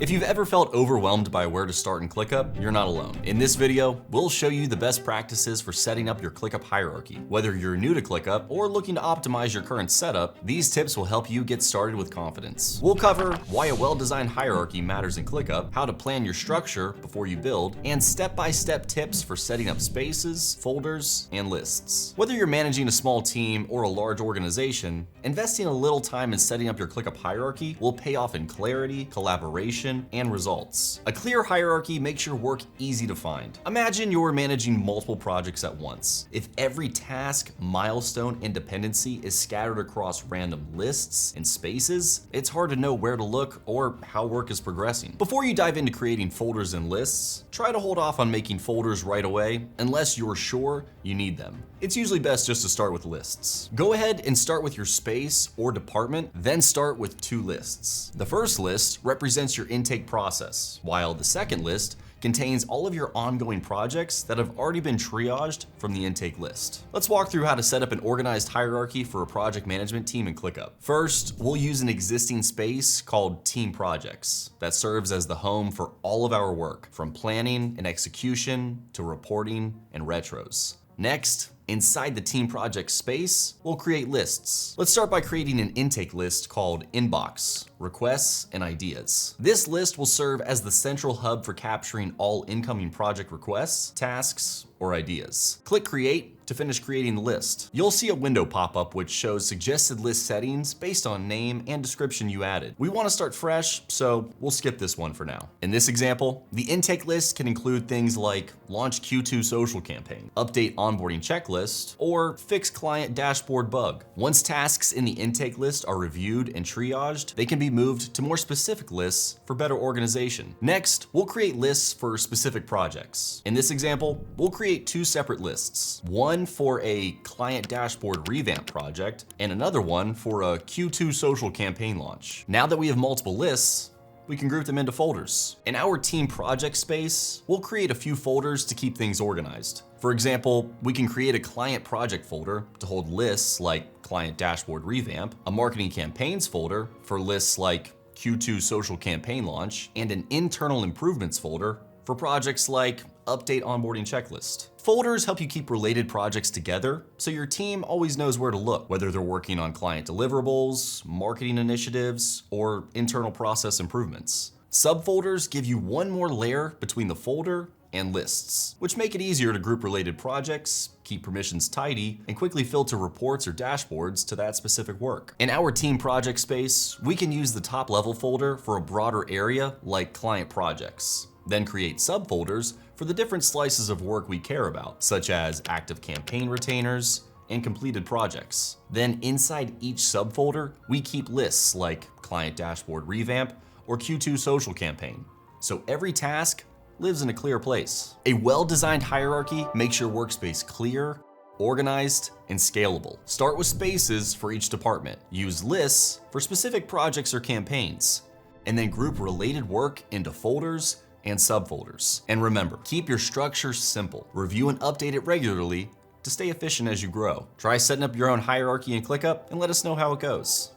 If you've ever felt overwhelmed by where to start in ClickUp, you're not alone. In this video, we'll show you the best practices for setting up your ClickUp hierarchy. Whether you're new to ClickUp or looking to optimize your current setup, these tips will help you get started with confidence. We'll cover why a well-designed hierarchy matters in ClickUp, how to plan your structure before you build, and step-by-step tips for setting up spaces, folders, and lists. Whether you're managing a small team or a large organization, investing a little time in setting up your ClickUp hierarchy will pay off in clarity, collaboration, and results. A clear hierarchy makes your work easy to find. Imagine you're managing multiple projects at once. If every task, milestone, and dependency is scattered across random lists and spaces, it's hard to know where to look or how work is progressing. Before you dive into creating folders and lists, try to hold off on making folders right away unless you're sure you need them. It's usually best just to start with lists. Go ahead and start with your space or department, then start with 2 lists. The first list represents your intake process, while the second list contains all of your ongoing projects that have already been triaged from the intake list. Let's walk through how to set up an organized hierarchy for a project management team in ClickUp. First, we'll use an existing space called Team Projects that serves as the home for all of our work, from planning and execution to reporting and retros. Next, inside the team project space, we'll create lists. Let's start by creating an intake list called Inbox, Requests, and Ideas. This list will serve as the central hub for capturing all incoming project requests, tasks, or ideas. Click Create to finish creating the list. You'll see a window pop up which shows suggested list settings based on name and description you added. We want to start fresh, so we'll skip this one for now. In this example, the intake list can include things like launch Q2 social campaign, update onboarding checklist, or fix client dashboard bug. Once tasks in the intake list are reviewed and triaged, they can be moved to more specific lists for better organization. Next, we'll create lists for specific projects. In this example, we'll create 2 separate lists. One for a client dashboard revamp project, and another one for a Q2 social campaign launch. Now that we have multiple lists, we can group them into folders. In our team project space, we'll create a few folders to keep things organized. For example, we can create a client project folder to hold lists like client dashboard revamp, a marketing campaigns folder for lists like Q2 social campaign launch, and an internal improvements folder for projects like update onboarding checklist. Folders help you keep related projects together so your team always knows where to look, whether they're working on client deliverables, marketing initiatives, or internal process improvements. Subfolders give you one more layer between the folder and lists, which make it easier to group related projects, keep permissions tidy, and quickly filter reports or dashboards to that specific work. In our team project space, we can use the top level folder for a broader area like client projects, then create subfolders for the different slices of work we care about, such as active campaign retainers and completed projects. Then inside each subfolder, we keep lists like client dashboard revamp or Q2 social campaign, so every task lives in a clear place. A well-designed hierarchy makes your workspace clear, organized, and scalable. Start with spaces for each department. Use lists for specific projects or campaigns, and then group related work into folders and subfolders. And remember, keep your structure simple. Review and update it regularly to stay efficient as you grow. Try setting up your own hierarchy in ClickUp and let us know how it goes.